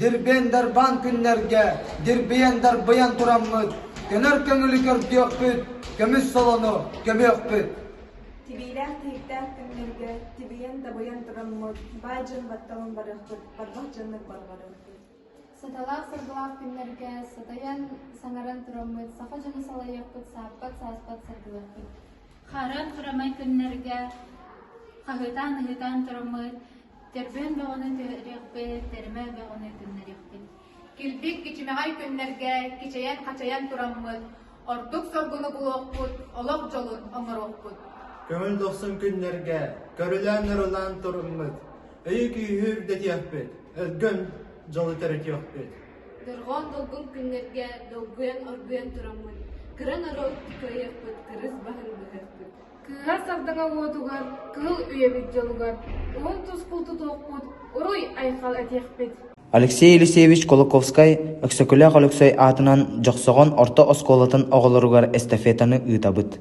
Dirben darban günlerge, dirbeyen darbayan turammıt. Kenar köngülü kördüyökpüt, kömüs solonu, kömüyökpüt. Tibiler tehikler günlerge, tibiyen dabayan turammıt. Baycan battalın barıkpıt, barbahcanlık barbarıkpıt. Саталақ сырғылақ күнлерге, сатаян саңаран тұрамыд, сақа жаны салайықпыт, саппат, саспат сырғылықпыт. Харан құрамай күнлерге, қағытан тұрамыд, тербен бағыны түрекпет, терме бағыны күнлерекпет. Килбик кичимегай күннерге, кичаян қачаян тұрамыд, ордук соргуны бұлоқпыт, олақ жолын оңыроқпыт. Көңіл доқсын күнлерге, көрілен ұрылан тұрыммыд, өйі күйір детияқпет, өлгін жолы тәретияқпет. Дұрған долгын күнлерге, долгуян оргуян тұрамыд, кырын ұрыл тікайықпыт, кырыз бағын бұғықпыт. Кыға сардыңа оğdugar, кыл үйебет жолугар, уын тұз пулту тоқпыт, уруй айқал әтеқпет. Алексей Елисеевич Колоковскай өксөкүлэ Олексой атынан жоқсоғон орто осколатын оғылыругар эстафетаны ыытабыт.